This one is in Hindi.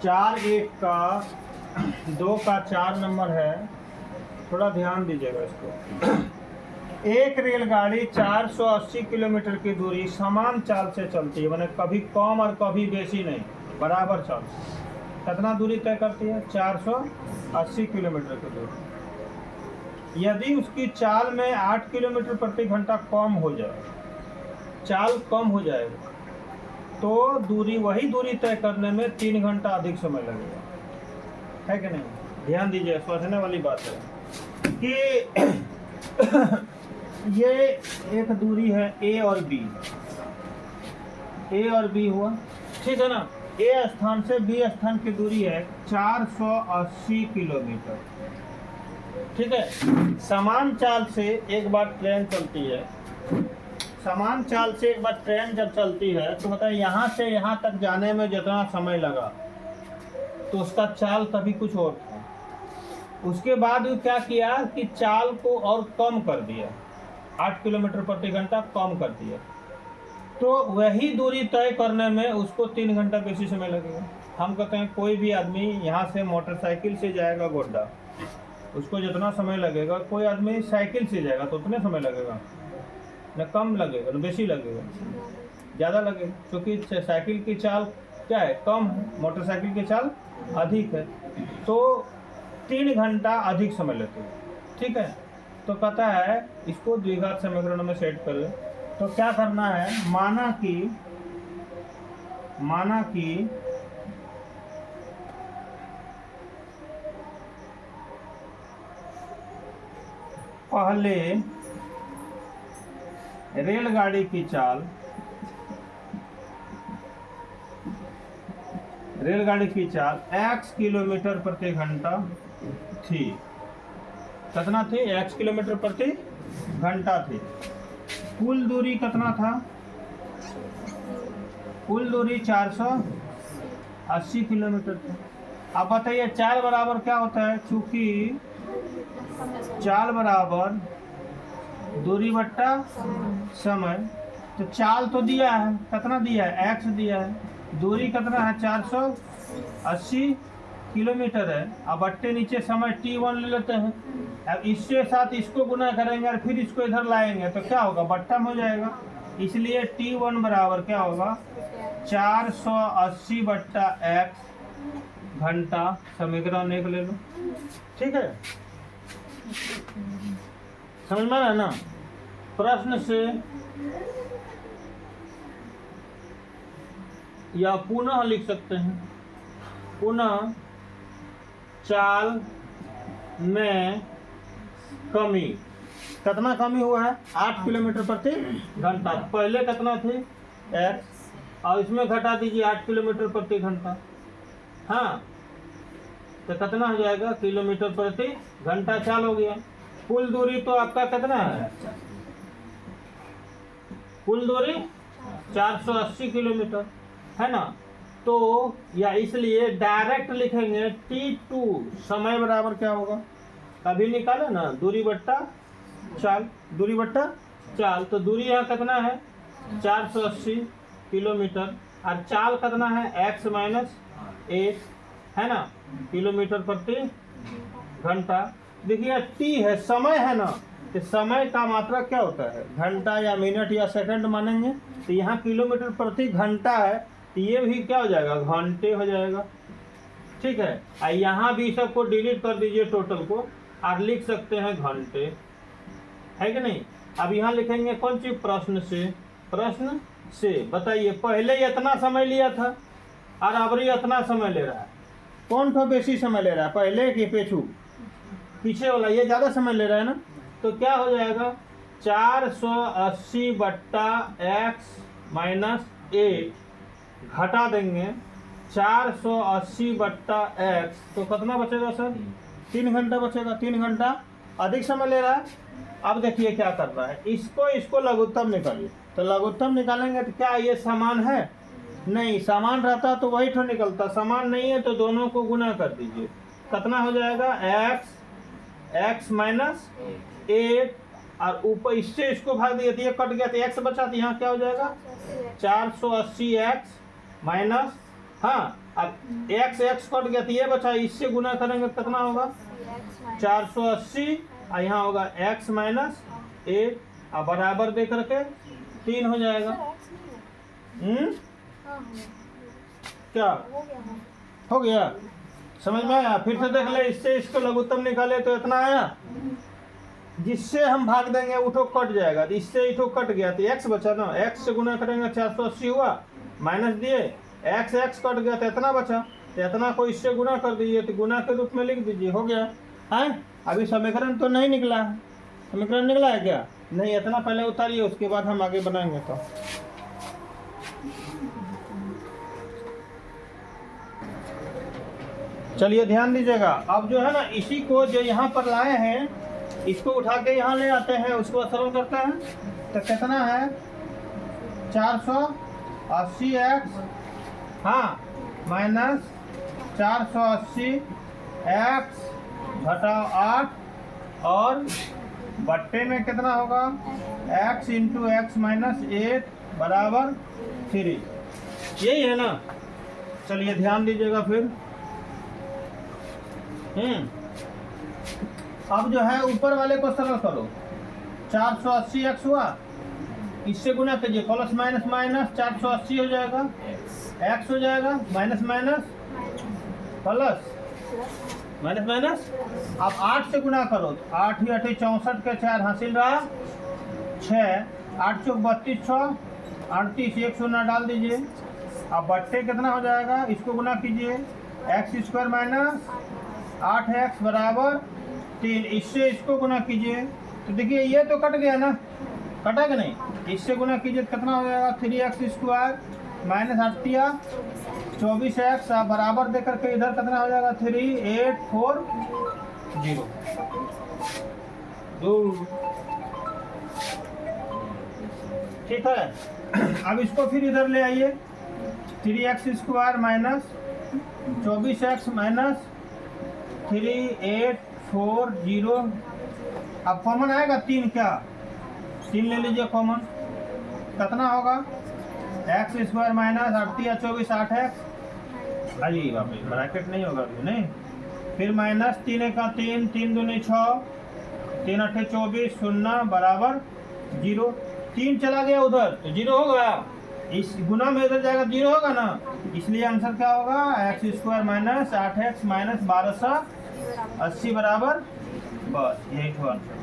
4 का 2 का 4 नंबर है, थोड़ा ध्यान दीजिएगा इसको। एक रेलगाड़ी 480 किलोमीटर की दूरी समान चाल से चलती है, माने कभी कम और कभी बेसी नहीं, बराबर चाल से। कितना दूरी तय करती है? 480 किलोमीटर की दूरी। यदि उसकी चाल में 8 किलोमीटर प्रति घंटा कम हो जाए, चाल कम हो जाएगा, तो दूरी वही दूरी तय करने में 3 घंटा अधिक समय लगेगा, है कि नहीं? ध्यान दीजिए, सोचने वाली बात है कि ये एक दूरी है ए और बी, ए और बी हुआ, ठीक है ना। ए स्थान से बी स्थान की दूरी है 480 किलोमीटर, ठीक है। समान चाल से एक बार ट्रेन चलती है, समान चाल से एक बार ट्रेन जब चलती है तो बताइए यहाँ से यहाँ तक जाने में जितना समय लगा तो उसका चाल तभी कुछ और था। उसके बाद वो क्या किया कि चाल को और कम कर दिया, 8 किलोमीटर प्रति घंटा कम कर दिया, तो वही दूरी तय करने में उसको 3 घंटा बेसी समय लगेगा। हम कहते हैं कोई भी आदमी यहाँ से मोटरसाइकिल से जाएगा गोड्डा, उसको जितना समय लगेगा, कोई आदमी साइकिल से जाएगा तो उतने समय लगेगा न, कम लगेगा न बेसी लगेगा? ज़्यादा लगेगा, क्योंकि साइकिल की चाल क्या है? कम है, मोटरसाइकिल की चाल अधिक है, तो 3 घंटा अधिक समय लेते हैं, ठीक है। तो कहता है इसको द्विघात समीकरण में सेट करें, तो क्या करना है? माना कि पहले रेलगाड़ी की चाल x किलोमीटर प्रति घंटा थी। कितना थी? x किलोमीटर प्रति घंटा थी। कुल दूरी कितना था? कुल दूरी 480 किलोमीटर थी। अब बताइए चाल बराबर क्या होता है? चूंकि चाल बराबर दूरी बट्टा समय, तो चाल तो दिया है, कितना दिया है? x दिया है, दूरी कितना है? 480 किलोमीटर है। अब बट्टे नीचे समय t1 ले लेते हैं। अब इसके साथ इसको गुना करेंगे और फिर इसको इधर लाएंगे तो क्या होगा? बट्टा में हो जाएगा। इसलिए t1 बराबर क्या होगा? 480 बट्टा x घंटा। समीकरण 1 ले लो, ठीक है। समझ में आया ना? प्रश्न से या पुनः लिख सकते हैं, पुनः चाल में कमी। कितना कमी हुआ है? 8 किलोमीटर प्रति घंटा। पहले कितना थी? x, और इसमें घटा दीजिए 8 किलोमीटर प्रति घंटा, हाँ, तो कितना हो जाएगा? किलोमीटर प्रति घंटा चाल हो गया। कुल दूरी तो आपका कितना है? कुल दूरी 480 किलोमीटर है ना। तो या इसलिए डायरेक्ट लिखेंगे t2 समय बराबर क्या होगा? अभी निकाले ना, दूरी बट्टा चाल, दूरी बट्टा चाल। तो दूरी यहाँ कितना है? 480 किलोमीटर, और चाल कितना है? x माइनस 8 है ना, किलोमीटर प्रति घंटा। देखिए t है, समय है ना, तो समय का मात्रा क्या होता है? घंटा या मिनट या सेकंड मानेंगे। तो यहाँ किलोमीटर प्रति घंटा है, तो ये भी क्या हो जाएगा? घंटे हो जाएगा, ठीक है। और यहाँ भी सबको डिलीट कर दीजिए टोटल को, और लिख सकते हैं घंटे, है कि नहीं। अब यहाँ लिखेंगे कौन सी? प्रश्न से। प्रश्न से बताइए पहले इतना समय लिया था और अब इतना समय ले रहा है, कौन सा बेसी समय ले रहा है? पहले कि पीछे वाला? ये ज़्यादा समय ले रहा है ना। तो क्या हो जाएगा? 480 बट्टा x माइनस 8 घटा देंगे 480 बट्टा x, तो कितना बचेगा सर? 3 घंटा बचेगा। 3 घंटा अधिक समय ले रहा है। अब देखिए क्या कर रहा है, इसको लघुत्तम निकालिए। तो लघुत्तम निकालेंगे तो क्या ये समान है? नहीं, समान रहता तो वही तो निकलता, समान नहीं है तो दोनों को गुना कर दीजिए। कितना हो जाएगा? x माइनस 8, और ऊपर इससे इसको भाग दिया तो ये कट गया तो x बचा, तो यहाँ क्या हो जाएगा? 480x माइनस हाँ, अब एक्स एक्स कट गया तो ये बचा, इससे गुना करेंगे तो कितना होगा 480, और यहाँ होगा x माइनस 8 और बराबर दे करके 3 हो जाएगा। क्या हो गया, समझ में आया? फिर से देख ले, इससे इसको लघुत्तम निकाले तो इतना आया, जिससे हम भाग देंगे उठो कट जाएगा, तो इससे इठो कट गया तो x बचा ना, x से गुना करेंगे 480 हुआ, माइनस दिए x x कट गया तो इतना बचा, तो इतना को इससे गुना कर दीजिए, तो गुना के रूप में लिख दीजिए, हो गया है। अभी समीकरण तो नहीं निकला है, समीकरण निकला है क्या? नहीं, इतना पहले उतारिए, उसके बाद हम आगे बनाएंगे। तो चलिए ध्यान दीजिएगा, अब जो है ना इसी को जो यहाँ पर लाए हैं इसको उठा के यहाँ ले आते हैं, उसको सरल करते हैं, तो कितना है 480x, हाँ, माइनस 480x घटाओ 8 और बट्टे में कितना होगा x इंटू एक्स माइनस 8 बराबर 3, यही है ना। चलिए ध्यान दीजिएगा फिर, अब जो है ऊपर वाले को सरल करो, 480x हुआ, इससे गुना कीजिए, प्लस माइनस माइनस 480 हो जाएगा, x हो जाएगा, minus minus plus, minus minus, अब 8 से गुना करो, 8 ही 8 64 के 4 हासिल रहा 6, 8 चौक 32 6 38, एक शून्य डाल दीजिए, अब बट्टे कितना हो जाएगा, इसको गुना कीजिए, एक्स स्क्वायर माइनस 8x बराबर 3, इससे इसको गुना कीजिए, तो देखिए ये तो कट गया ना, कटा कि नहीं, इससे गुना कीजिए तो कितना हो जाएगा 3x स्क्वायर माइनस 8 24x बराबर दे करके इधर कितना हो जाएगा 3840, ठीक है। अब इसको फिर इधर ले आइए, 3x square minus 24x minus 3840, अब कॉमन आएगा 3, क्या 3 ले लीजिए कॉमन, कितना होगा एक्स स्क्वायर माइनस 8 24 8x, अरे बाप रे ब्रैकेट नहीं होगा अभी, नहीं, फिर माइनस 3 का 3 3 दूनी 6 3 8 24 0 बराबर 0, 3 चला गया उधर तो 0 हो गया, इस गुना में इधर जाएगा 0 होगा ना, इसलिए आंसर क्या होगा x square minus 8x minus 1280 बराबर, बस यही तो आंसर।